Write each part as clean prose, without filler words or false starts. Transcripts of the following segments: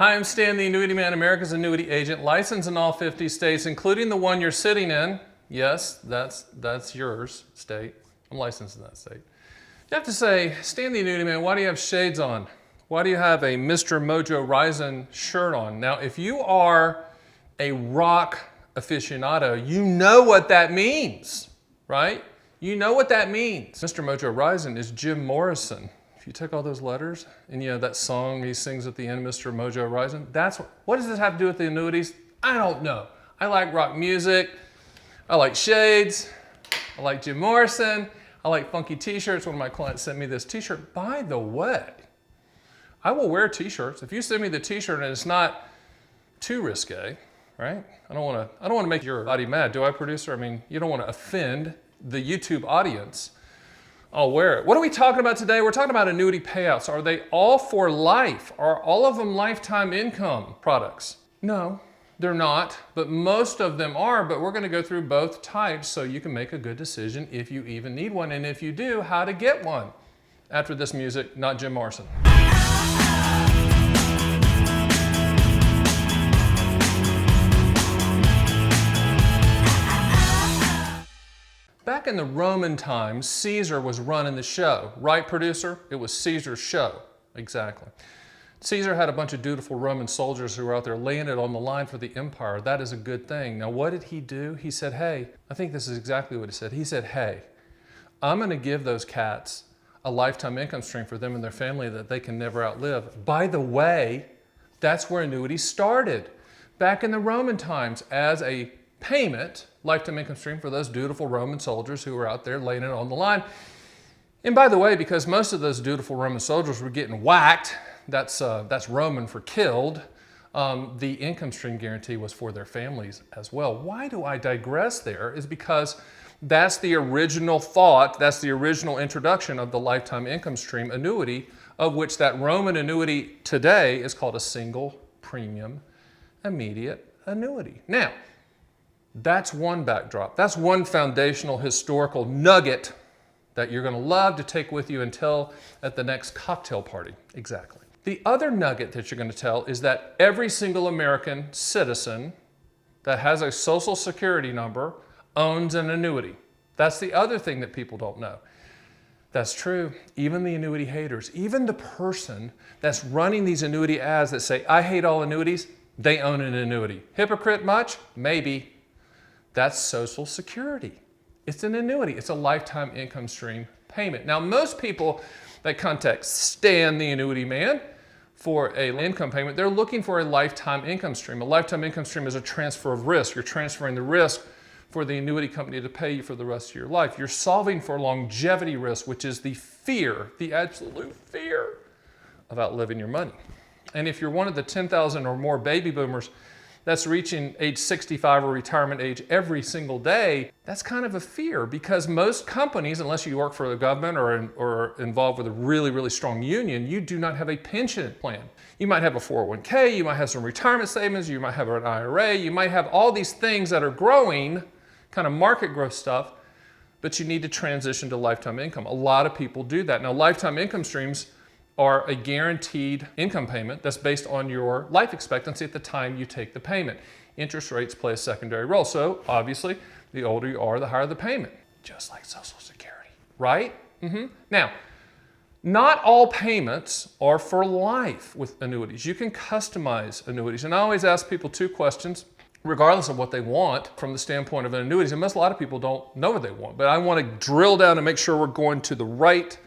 Hi, I'm Stan The Annuity Man, America's annuity agent, licensed in all 50 states, including the one you're sitting in. Yes, that's yours, state. I'm licensed in that state. You have to say, Stan The Annuity Man, why do you have shades on? Why do you have a Mr. Mojo Rising shirt on? Now, if you are a rock aficionado, you know what that means, right? You know what that means. Mr. Mojo Rising is Jim Morrison. If you take all those letters and you know that song he sings at the end, Mr. Mojo Rising, what does this have to do with the annuities? I don't know. I like rock music. I like shades. I like Jim Morrison. I like funky t-shirts. One of my clients sent me this t-shirt. By the way, I will wear t-shirts. If you send me the t-shirt and it's not too risque, right? I don't want to make your body mad, do I, producer? I mean, you don't want to offend the YouTube audience. I'll wear it. What are we talking about today? We're talking about annuity payouts. Are they all for life? Are all of them lifetime income products? No, they're not, but most of them are, but we're going to go through both types so you can make a good decision if you even need one, and if you do, how to get one. After this music, not Jim Morrison. Back in the Roman times, Caesar was running the show. Right, producer? It was Caesar's show. Exactly. Caesar had a bunch of dutiful Roman soldiers who were out there laying it on the line for the empire. That is a good thing. Now, what did he do? He said, hey, I think this is exactly what he said. He said, hey, I'm going to give those cats a lifetime income stream for them and their family that they can never outlive. By the way, that's where annuities started. Back in the Roman times, as a payment, lifetime income stream for those dutiful Roman soldiers who were out there laying it on the line. And by the way, because most of those dutiful Roman soldiers were getting whacked, that's Roman for killed, the income stream guarantee was for their families as well. Why do I digress there? Is because that's the original thought, that's the original introduction of the lifetime income stream annuity, of which that Roman annuity today is called a single premium immediate annuity. Now, that's one backdrop. That's one foundational historical nugget that you're going to love to take with you until at the next cocktail party. Exactly. The other nugget that you're going to tell is that every single American citizen that has a social security number owns an annuity. That's the other thing that people don't know. That's true. Even the annuity haters, even the person that's running these annuity ads that say, I hate all annuities, they own an annuity. Hypocrite much? Maybe. That's Social Security. It's an annuity. It's a lifetime income stream payment. Now, most people that contact Stan the Annuity Man for an income payment, they're looking for a lifetime income stream. A lifetime income stream is a transfer of risk. You're transferring the risk for the annuity company to pay you for the rest of your life. You're solving for longevity risk, which is the fear, the absolute fear of outliving your money. And if you're one of the 10,000 or more baby boomers that's reaching age 65 or retirement age every single day, that's kind of a fear, because most companies, unless you work for the government or involved with a really, really strong union, you do not have a pension plan. You might have a 401k, you might have some retirement savings, you might have an IRA, you might have all these things that are growing, kind of market growth stuff, but you need to transition to lifetime income. A lot of people do that. Now, lifetime income streams are a guaranteed income payment that's based on your life expectancy at the time you take the payment. Interest rates play a secondary role. So obviously, the older you are, the higher the payment, just like Social Security, right? Now, not all payments are for life with annuities. You can customize annuities. And I always ask people two questions, regardless of what they want from the standpoint of annuities. And a lot of people don't know what they want, but I want to drill down and make sure we're going to the right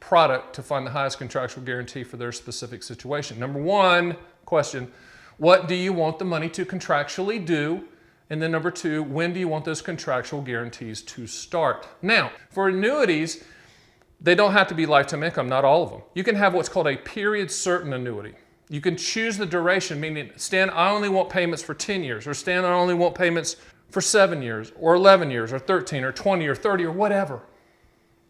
product to find the highest contractual guarantee for their specific situation. Number one question, what do you want the money to contractually do? And then number two, when do you want those contractual guarantees to start? Now, for annuities, they don't have to be lifetime income, not all of them. You can have what's called a period certain annuity. You can choose the duration, meaning, Stan, I only want payments for 10 years, or Stan, I only want payments for 7 years, or 11 years, or 13, or 20, or 30, or whatever.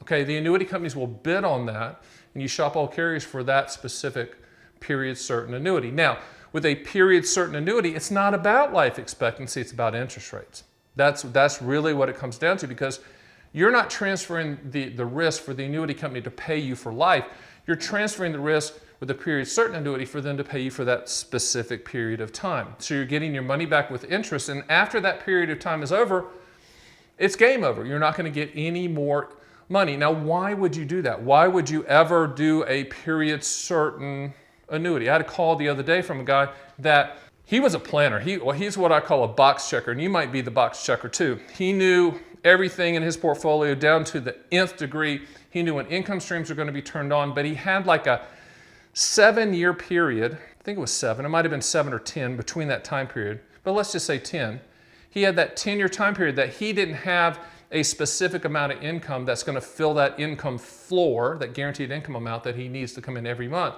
Okay, the annuity companies will bid on that, and you shop all carriers for that specific period certain annuity. Now, with a period certain annuity, it's not about life expectancy, it's about interest rates. That's really what it comes down to, because you're not transferring the risk for the annuity company to pay you for life. You're transferring the risk with a period certain annuity for them to pay you for that specific period of time. So you're getting your money back with interest, and after that period of time is over, it's game over. You're not going to get any more money. Now, why would you do that? Why would you ever do a period certain annuity? I had a call the other day from a guy that he was a planner. He's what I call a box checker, and you might be the box checker too. He knew everything in his portfolio down to the nth degree. He knew when income streams were going to be turned on, but he had like a 7-year period. I think it was 7. It might have been 7 or 10 between that time period, but let's just say 10. He had that 10-year time period that he didn't have a specific amount of income that's going to fill that income floor, that guaranteed income amount that he needs to come in every month.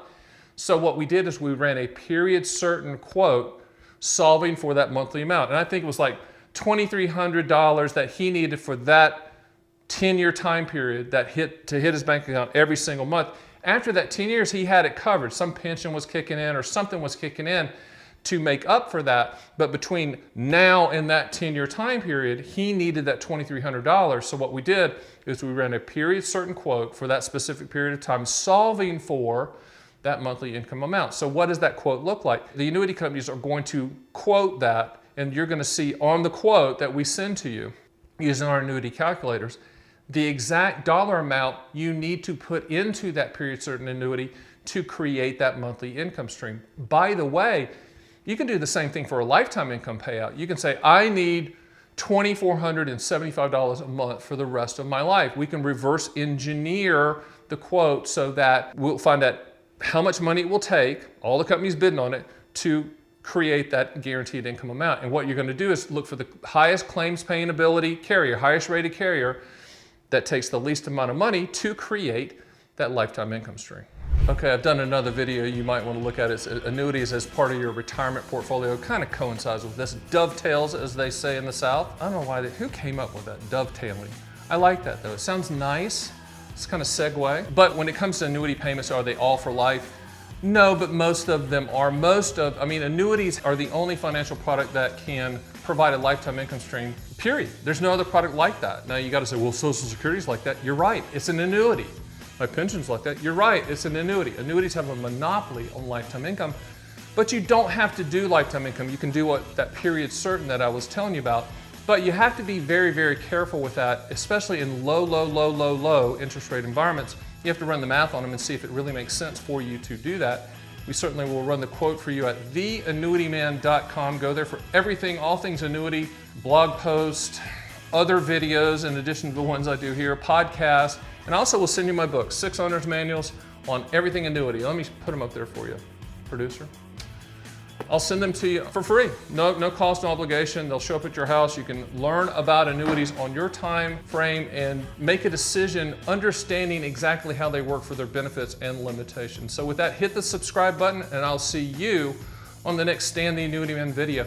So what we did is we ran a period certain quote solving for that monthly amount. And I think it was like $2,300 that he needed for that 10-year time period that hit his bank account every single month. After that 10 years, he had it covered. Some pension was kicking in or something was kicking in to make up for that. But between now and that 10-year time period, he needed that $2,300. So what we did is we ran a period certain quote for that specific period of time, solving for that monthly income amount. So what does that quote look like? The annuity companies are going to quote that, and you're going to see on the quote that we send to you using our annuity calculators the exact dollar amount you need to put into that period certain annuity to create that monthly income stream. By the way, you can do the same thing for a lifetime income payout. You can say, I need $2,475 a month for the rest of my life. We can reverse engineer the quote so that we'll find out how much money it will take, all the companies bidding on it, to create that guaranteed income amount. And what you're going to do is look for the highest claims paying ability carrier, highest rated carrier that takes the least amount of money to create that lifetime income stream. Okay, I've done another video you might want to look at. It's annuities as part of your retirement portfolio. It kind of coincides with this. Dovetails, as they say in the South. I don't know why, who came up with that, dovetailing? I like that though, it sounds nice. It's kind of segue. But when it comes to annuity payments, are they all for life? No, but most of them are. Annuities are the only financial product that can provide a lifetime income stream, period. There's no other product like that. Now you got to say, well, Social Security's like that. You're right, it's an annuity. My pension's like that. You're right, it's an annuity. Annuities have a monopoly on lifetime income, but you don't have to do lifetime income. You can do that period certain that I was telling you about. But you have to be very, very careful with that, especially in low interest rate environments. You have to run the math on them and see if it really makes sense for you to do that. We certainly will run the quote for you at theannuityman.com. Go there for everything, all things annuity, blog posts, other videos in addition to the ones I do here, podcasts, and also we'll send you my book, 6 owner's manuals on everything annuity. Let me put them up there for you, producer. I'll send them to you for free. No cost, no obligation. They'll show up at your house. You can learn about annuities on your time frame and make a decision understanding exactly how they work for their benefits and limitations. So with that, hit the subscribe button and I'll see you on the next Stan the Annuity Man video.